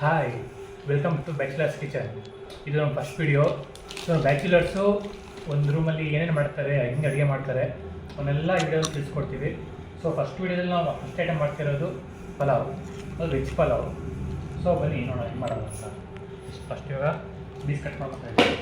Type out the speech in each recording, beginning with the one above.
Hi, welcome to bachelors kitchen. ಇದು ನಮ್ಮ first video. So bachelors ಒಂದು ರೂಮಲ್ಲಿ ಏನೇನು ಮಾಡ್ತಾರೆ, ಹೆಂಗೆ ಅಡುಗೆ ಮಾಡ್ತಾರೆ ಅವನ್ನೆಲ್ಲ ವಿಡಿಯೋದಲ್ಲಿ ತಿಳಿಸ್ಕೊಡ್ತೀವಿ. ಸೊ ಫಸ್ಟ್ ವೀಡಿಯೋದಲ್ಲಿ ನಾವು ಫಸ್ಟ್ ಐಟಮ್ ಮಾಡ್ತಿರೋದು ಪಲಾವ್, ಅದು ವೆಜ್ ಪಲಾವ್. ಸೊ ಬನ್ನಿ ನೋಡೋಣ ಹೆಂಗೆ ಮಾಡೋದು ಅಂತ. ಫಸ್ಟ್ ಇವಾಗ ಬೀಸ್ ಕಟ್ ಮಾಡ್ಕೊತಾ ಇದ್ದೀವಿ.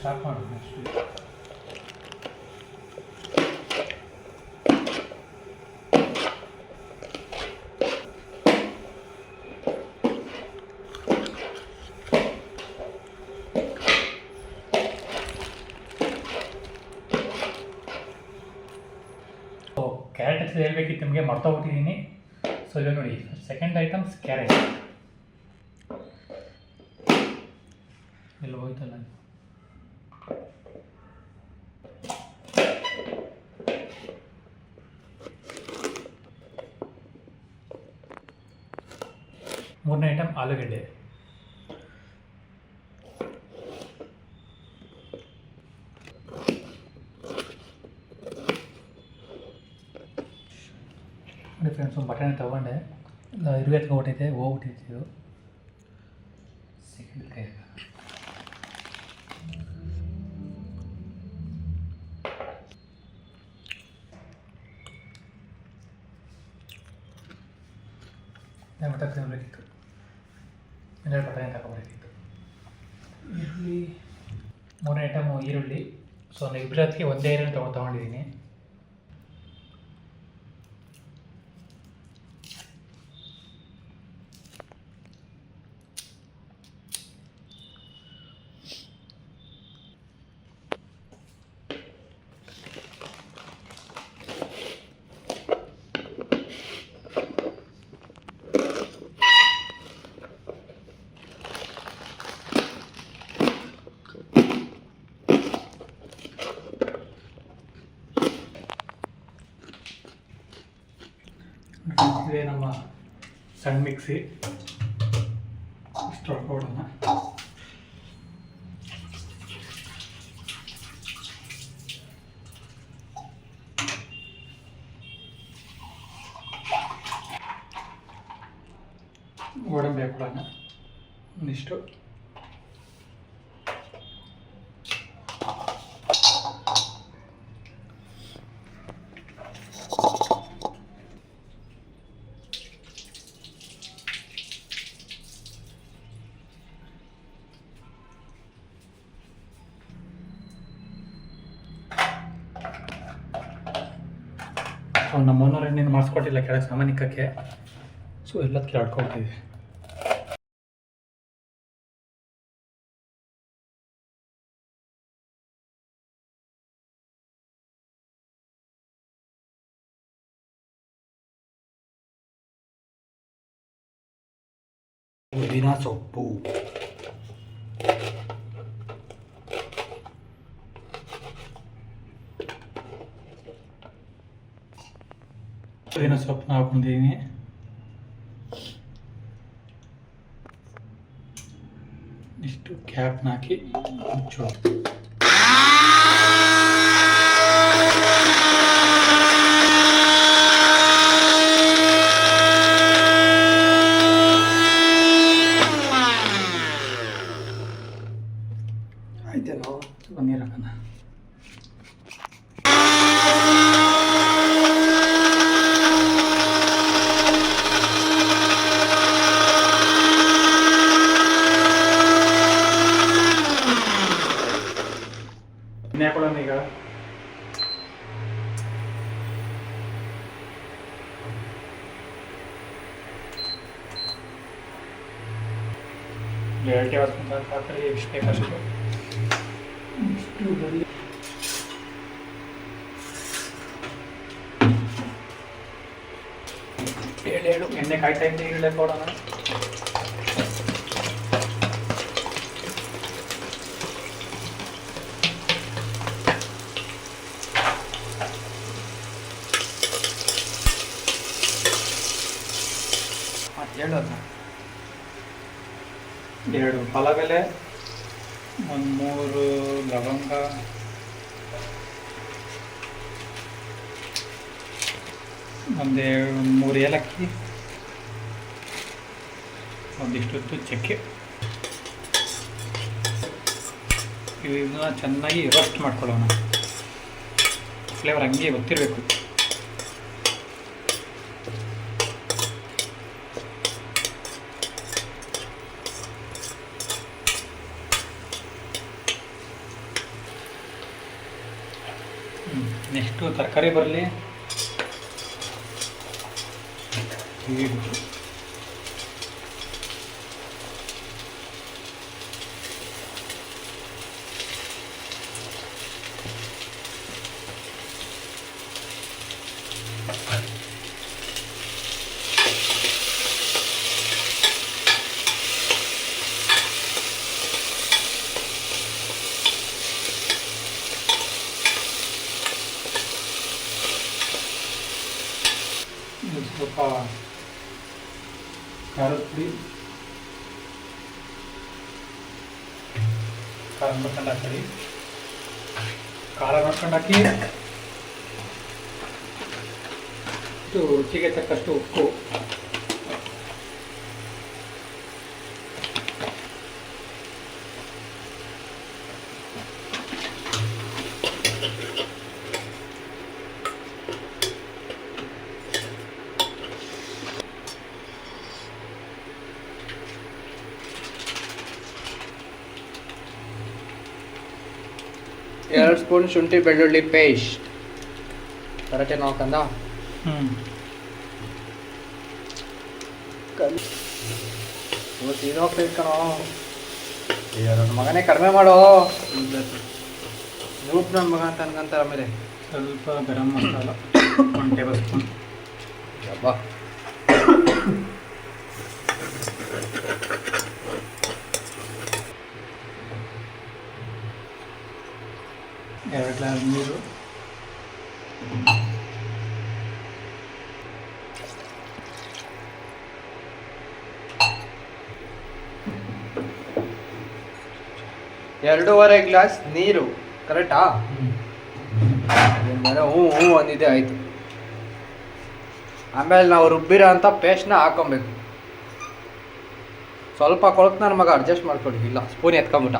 ಸ್ಟಾರ್ಟ್ ಮಾಡೋಣ ನೆಕ್ಸ್ಟ್. ಕ್ಯಾರೆಟ್ ಹಚ್ಚಿ ಹೇಳ್ಬೇಕಿತ್ತು ನಿಮಗೆ, ಮರ್ತೋಗ್ಬಿಟ್ಟಿದ್ದೀನಿ. ಸೊ ಈಗ ನೋಡಿ, ಸೆಕೆಂಡ್ ಐಟಮ್ಸ್ ಕ್ಯಾರೆಟ್. ಎಲ್ಲ ಹೋಯ್ತಲ್ಲ. ಮೂರನೇ ಐಟಮ್ ಆಲೂಗಡ್ಡೆ. ನೋಡಿ ಫ್ರೆಂಡ್ಸ್, ಒಂದು ಬಟಾಣಿ ತೊಗೊಂಡೆ, ಇರುವೆ ತೊಗೊಬಿಟ್ಟೈತೆ, ಹೋಗ್ಬಿಟ್ಟೈತೆ ಇದು. ಸೆಕೆಂಡ್ ಕೈ ಟೊಮೆಟೊ ತಿನ್ನಬೇಕಿತ್ತು, ಇನ್ನೆರಡು ಬಟಾಣಿ ತಗೋಬೇಕಿತ್ತು. ಈರುಳ್ಳಿ, ಮೂರನೇ ಐಟಮು ಈರುಳ್ಳಿ. ಸೊ ಒಂದು ಇಬ್ಬರತ್ತಿಗೆ ಒಂದೇ ಈರುಳ್ಳಿ ತೊಗೊಂಡಿದ್ದೀನಿ. ಇದೇ ನಮ್ಮ ಸಣ್ಣ ಮಿಕ್ಸಿ. ಇಷ್ಟು ಹೊಡ್ಕೊಡೋಣ. ಗೋಡಂಬಿ ಹಾಕೊಡೋಣ ಒಂದಿಷ್ಟು. ನಮ್ಮ ಓನರ್ ಇನ್ನೇನು ಮಾಡಿಸ್ಕೊಟ್ಟಿಲ್ಲ ಕೆಳಗೆ ಸಾಮಾನಿಕಕ್ಕೆ. ಸೊ ಎಲ್ಲದಕ್ಕೆ ಆಡ್ಕೊಳ್ತೀವಿ. ಪುದೀನ ಸೊಪ್ಪು, ಪುದೀನ ಸೊಪ್ಪನ್ನ ಹಾಕೊಂಡಿದ್ದೀನಿ. ಇಷ್ಟು ಕ್ಯಾಪ್ನ ಹಾಕಿ ಮುಚ್ಚೋದು. ಆಯ್ತೇನೋ, ನೀರು ಹಾಕೋಣ. ಹಾಕೊಳ್ಳೋಣ ಈಗ. ಎರಡೇ ವರ್ಷ ಪಾತ್ರೆ ಇಷ್ಟು ಬೇಕಷ್ಟು. ಇಷ್ಟು ಬರಲಿ. ಏಳು ಎಣ್ಣೆ ಕಾಯ್ತಾ ಇದ್ದೆ, ಈರುಳ್ಳಿ ಕೊಡೋಣ. ಹೇಳೋದು 2 ಪಲಾವೆಲೆ, 3 ಲವಂಗ, ಒಂದು 3 ಏಲಕ್ಕಿ, ಒಂದಿಷ್ಟು ಚಕ್ಕೆ. ಇವನ್ನ ಚೆನ್ನಾಗಿ ರೋಸ್ಟ್ ಮಾಡ್ಕೊಳ್ಳೋಣ. ಫ್ಲೇವರ್ ಹಂಗೆ ಗೊತ್ತಿರಬೇಕು. ನೆಕ್ಸ್ಟು ತರಕಾರಿ ಬರಲಿ. ಸ್ವಲ್ಪ ಖಾರದ ಪುಡಿ, ಖಾರ ನೋಡ್ಕೊಂಡು ಹಾಕಿ, ಖಾರ ನೋಡ್ಕೊಂಡು ಹಾಕಿ. ಇದು ರುಚಿಗೆ ತಕ್ಕಷ್ಟು ಉಪ್ಪು, ಎರಡು ಸ್ಪೂನ್ ಶುಂಠಿ ಬೆಳ್ಳುಳ್ಳಿ ಪೇಸ್ಟ್. ಕರೆಕ್ಟೇ ನೋಡ್ಕಂದ. ಇವತ್ತು ಇನ್ನೋಗ್ತೈತೆ ಕಣೋ. ಅಯ್ಯೋ ನನ್ನ ಮಗನೇ ಕಡಿಮೆ ಮಾಡೋ. ನೂಪ್ ನನ್ನ ಮಗ ಅಂತ ಅನ್ಕಂತಾರೆ. ಆಮೇಲೆ ಸ್ವಲ್ಪ ಗರಂ ಮಸಾಲ 1 ಟೇಬಲ್ ಸ್ಪೂನ್. ಹಬ್ಬ ಎರಡು ಗ್ಲಾಸ್ ನೀರು, ಎರಡೂವರೆ ಗ್ಲಾಸ್ ನೀರು. ಕರೆಕ್ಟಾ? ಹ್ಞೂ ಹ್ಞೂ ಅಂದಿದ್ದೆ ಆಯಿತು. ಆಮೇಲೆ ನಾವು ರುಬ್ಬಿರೋ ಅಂತ ಪೇಸ್ಟ್ನ ಹಾಕೊಬೇಕು. ಸ್ವಲ್ಪ ಕೊಳಕು ನನ್ನ ಮಗ ಅಡ್ಜಸ್ಟ್ ಮಾಡ್ಕೊಡಿ. ಇಲ್ಲ ಸ್ಪೂನ್ ಎತ್ಕೊಂಬಿಟ್ಟ.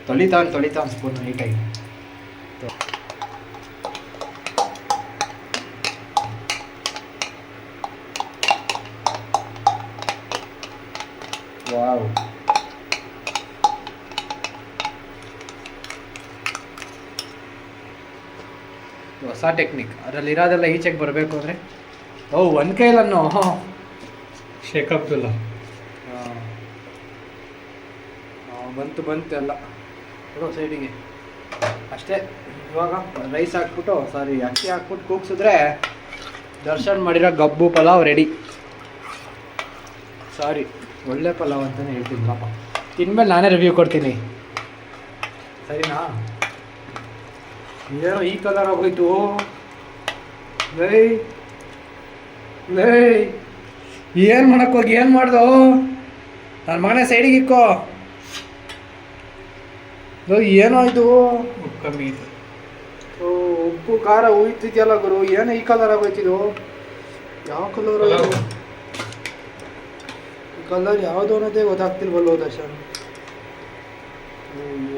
ತೊಳಿತಾವನ್ ಸ್ಪೂನ್ ನೀಟಾಗಿ. ವಾವ್, ಹೊಸ ಟೆಕ್ನಿಕ್. ಅದರಲ್ಲಿ ಇರೋದೆಲ್ಲ ಈಚೆಗೆ ಬರಬೇಕು ಅಂದರೆ ಒಂದು ಕೈಲನ್ನು ಶೇಕ್ ಆಗ್ತಿಲ್ಲ. ಬಂತು ಎಲ್ಲ ಕೊಡೋ ಸೈಡಿಗೆ ಅಷ್ಟೇ. ಇವಾಗ ರೈಸ್ ಹಾಕ್ಬಿಟ್ಟು ಅಕ್ಕಿ ಹಾಕ್ಬಿಟ್ಟು ಕೂಗ್ಸಿದ್ರೆ ದರ್ಶನ್ ಮಾಡಿರೋ ಗಬ್ಬು ಪಲಾವ್ ರೆಡಿ. ಒಳ್ಳೆ ಪಲಾವ್ ಅಂತಲೇ ಹೇಳ್ತೀನಪ್ಪ. ತಿನ್ಮೇಲೆ ನಾನೇ ರಿವ್ಯೂ ಕೊಡ್ತೀನಿ, ಸರಿನಾ? ಏನೋ ಈ ಕಲರ್ ಆಗೋಯ್ತು. ಏನು ಮಾಡಕ್ಕೋಗಿ ಏನು ಮಾಡ್ದೋ ನನ್ನ ಮಗನೇ? ಸೈಡಿಗೆ ಇಕ್ಕೋ. ಏನೋ ಇದು ಉಪ್ಪು ಕಮ್ಮಿ ಇದೆ. ಉಪ್ಪು ಖಾರ ಉಯ್ತಿದ್ಯಲ್ಲ ಗುರು. ಏನೋ ಈ ಕಲರ್ ಆಗೋಯ್ತಿದು. ಯಾವ ಕಲರ್? ಈ ಕಲರ್ ಯಾವುದು ಅನ್ನೋದೇ ಗೊತ್ತಾಗ್ತಿಲ್ವಲ್ಲೋ ದರ್ಶನ್.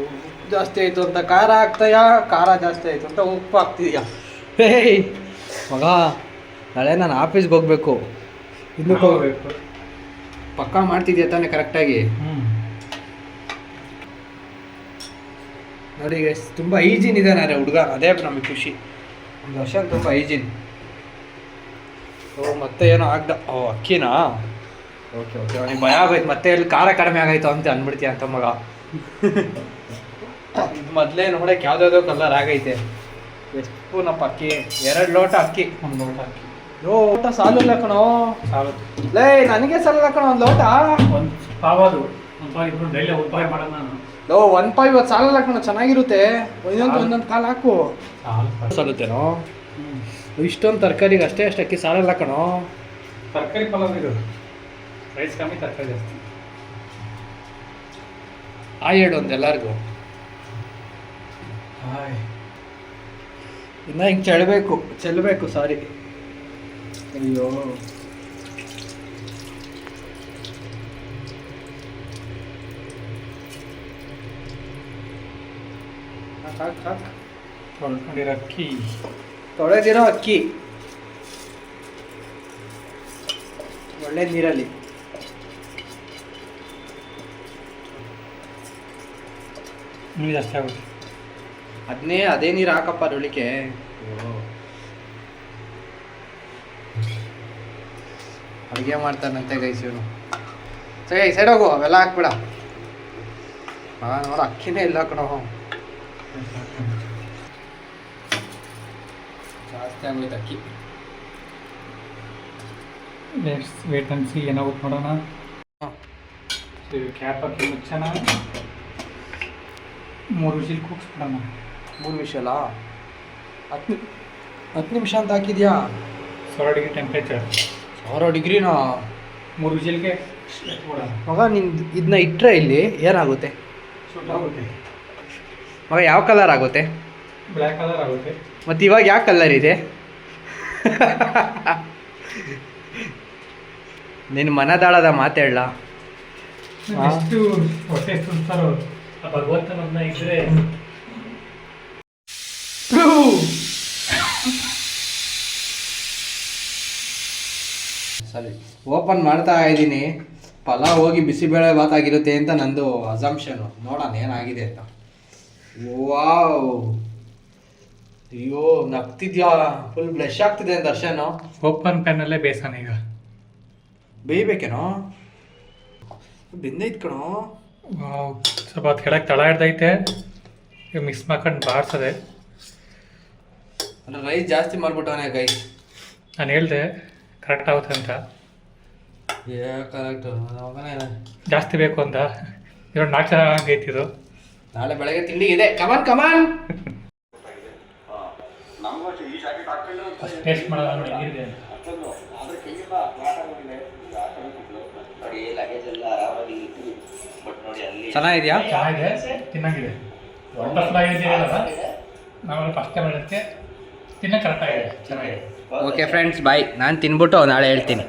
ಉಪ್ಪು ಜಾಸ್ತಿ ಆಯಿತು ಅಂತ ಖಾರ ಹಾಕ್ತಾಯಾ, ಖಾರ ಜಾಸ್ತಿ ಆಯಿತು ಅಂತ ಉಪ್ಪು ಹಾಕ್ತಿದ್ಯಾ? ಹೇಯ್ ಮಗ, ನಾಳೆ ನಾನು ಆಫೀಸ್ಗೆ ಹೋಗ್ಬೇಕು. ಇನ್ನೂ ಹೋಗ್ಬೇಕು. ಪಕ್ಕಾ ಮಾಡ್ತಿದ್ಯಾ ತಾನೇ ಕರೆಕ್ಟಾಗಿ? ನೋಡಿ ತುಂಬ ಹೈಜೀನ್ ಇದೆ ನಾನೇ ಹುಡುಗ. ಅದೇ ನಮಗೆ ಖುಷಿ. ಒಂದು ವರ್ಷ ತುಂಬ ಹೈಜೀನ್. ಮತ್ತೆ ಏನೋ ಆಗ್ದ. ಅಕ್ಕಿನಾ? ಓಕೆ ಅವನಿಗೆ ಭಯ ಆಗೋಯ್ತು. ಮತ್ತೆ ಎಲ್ಲಿ ಖಾರ ಕಡಿಮೆ ಆಗೋಯ್ತು ಅಂತ ಅಂದ್ಬಿಡ್ತೀಯ ಅಂತ ಮಗ. ಇದು ಮೊದಲೇ ನೋಡಕ್ಕೆ ಯಾವುದಾದ್ರು ಕಲರ್ ಆಗೈತೆ. ಎಷ್ಟು ಸ್ಪೂನಪ್ಪ ಅಕ್ಕಿ? 2 ಲೋಟ ಅಕ್ಕಿ. 1 ಲೋಟ ಅಕ್ಕಿ. ಲೋಟ ಸಾಲಲ್ಲ ಕಣೋ. ಲೇ ನನಗೆ ಸಾಲಲ್ಲ ಕಣೋ ಒಂದು ಲೋಟ. ಒಂದು ಪಾವದು ಡೈಲಿ 1 ಪಾವ್ ಮಾಡೋದು ನಾನು. 1 ಪಾವ್ ಇವತ್ತು ಸಾಲಲ್ಲ ಕಣೋ. ಚೆನ್ನಾಗಿರುತ್ತೆ. ಒಂದೊಂದು ಕಾಲು ಹಾಕು. ಕಾಲು ಸಲ್ಲುತ್ತೇನೋ ಇಷ್ಟೊಂದು ತರಕಾರಿಗೆ ಅಷ್ಟೇ ಅಷ್ಟು ಅಕ್ಕಿ ಸಾಲಲ್ಲ ಕಣೋ. ತರಕಾರಿ ಪಲಾವ್ ಇದು. ರೈಸ್ ಕಮ್ಮಿ, ತರಕಾರಿ ಜಾಸ್ತಿ. ಹೇಳು ಒಂದು ಎಲ್ಲರಿಗೂ. ಇನ್ನು ಹಿಂಗೆ ಚೆಲ್ಲಬೇಕು ಸಾರಿ. ಅಯ್ಯೋ ಹಾಕ್ ತೊಳ್ಕೊಂಡಿರೋ ಅಕ್ಕಿ. ತೊಳೆದಿರೋ ಅಕ್ಕಿ ಒಳ್ಳೆ ನೀರಲ್ಲಿ ನೀರು ಜಾಸ್ತಿ ಆಗುತ್ತೆ. ಅದೇ ನೀರು ಹಾಕಪ್ಪ ಅದೊಳಿಕೆ. ಅಡುಗೆ ಮಾಡ್ತಾನಂತೆ ಗೈಸ್ ಇವನು. ಸರಿ ಸೈಡ್ ಹೋಗು, ಅವೆಲ್ಲ ಹಾಕ್ಬಿಡ. ನೋಡ ಅಕ್ಕಿನೇ ಇಲ್ಲ ಕಣೋ, ಜಾಸ್ತಿ ಆಗೋಯ್ತು ಅಕ್ಕಿ. ಲೆಟ್ಸ್ ವೇಟ್ ಅಂಡ್ ಸಿ ಏನಾಗುತ್ತೆ ನೋಡೋಣ. ಕ್ಯಾಪ್ ಹಾಕಿ ಮುಚ್ಚೋಣ. 3 ವಿಷಲ್ ಕೂಗಿಸ್ಬಿಡೋಣ. 3 ವಿಷಲ 10 ನಿಮಿಷ ಅಂತ ಹಾಕಿದ್ಯಾ? 1000 ಡಿಗ್ರಿ ಟೆಂಪ್ರೇಚರ್. 1000 ಡಿಗ್ರಿನಾ? 3 ವಿಷಲ್ಗೆ ಇಟ್ಬಿಡೋಣ. ಮಗ ನೀನು ಇದನ್ನ ಇಟ್ಟರೆ ಇಲ್ಲಿ ಏನಾಗುತ್ತೆ? ಸುಟ್ಟಾಗುತ್ತೆ. ಮಗ ಯಾವ ಕಲರ್ ಆಗುತ್ತೆ? ಬ್ಲ್ಯಾಕ್ ಕಲರ್ ಆಗುತ್ತೆ. ಮತ್ತು ಇವಾಗ ಯಾವ ಕಲರ್ ಇದೆ? ನಿನ್ನ ಮನದಾಳದ ಮಾತಾಡಲ್ಲ. ಎಷ್ಟು ಹೊಟ್ಟೆ ತುಂಬ್ತಾರೋ ಆ ಭಗವಂತನನ್ನ ಇದ್ರೆ. ಸರಿ, ಓಪನ್ ಮಾಡ್ತಾ ಇದ್ದೀನಿ. ಪಲಾವ್ ಹೋಗಿ ಬಿಸಿಬೇಳೆ ಭಾತ್ ಆಗಿರುತ್ತೆ ಅಂತ ನಂದು ಅಸಂಪ್ಷನು. ನೋಡೋಣ ಏನಾಗಿದೆ ಅಂತ. ವಾವ್, ಅಯ್ಯೋ ನಗ್ತಿದ್ಯಾ, ಫುಲ್ ಬ್ಲಶ್ ಆಗ್ತಿದೆ ದರ್ಶನ್. ಓಪನ್ ಪ್ಯಾನಲ್ಲೇ ಬೇಸನ ಈಗ ಬೇಯಬೇಕೇನೋ? ಬೆಂದೈತ್ ಕಣೋ. ವಾವ್, ಸ್ವಲ್ಪ ಹೊತ್ತು ಕೆಳಗೆ ತಳ ಹಿಡ್ದೈತೆ. ಈಗ ಮಿಕ್ಸ್ ಮಾಡ್ಕೊಂಡು ಬಾಡ್ಸದೆ. ಅಂದ್ರೆ ರೈಸ್ ಜಾಸ್ತಿ ಮಾಡ್ಬಿಟ್ಟವನೇ ಗೈ. ನಾನು ಹೇಳ್ದೆ ಕರೆಕ್ಟ್ ಆಗುತ್ತೆ ಅಂತ. ಕರೆಕ್ಟ್, ಜಾಸ್ತಿ ಬೇಕು ಅಂತ. ಇವಾಗ 4 ಚೆನ್ನಾಗಿ ಐತಿದು. ನಾಳೆ ಬೆಳಗ್ಗೆ ತಿಂಡಿ ಇದೆ. ಕಮಾನ್ ಕಮಾನ್. ಟೇಸ್ಟ್ ಮಾಡೋಣ ನೋಡಿ ಹೇಗಿದೆ. ಚೆನ್ನಾಗಿದ್ಯಾ? ಚೆನ್ನಾಗಿದೆ, ತಿನ್ನಂಗಿದೆ. ವಂಡರ್ಫುಲ್ ಆಗಿದೆಯಲ್ಲ, ನಾವೆಲ್ಲ ಫಸ್ಟ್ ಟೈಮ್ ಹೇಳೋಕ್ಕೆ ತಿನ್ನಕ್ಕೆ ಕರೆಕ್ಟ್ ಆಗಿದೆ, ಚೆನ್ನಾಗಿದೆ. ಓಕೆ ಫ್ರೆಂಡ್ಸ್, ಬಾಯ್. ನಾನು ತಿನ್ಬಿಟ್ಟು ನಾಳೆ ಹೇಳ್ತೀನಿ.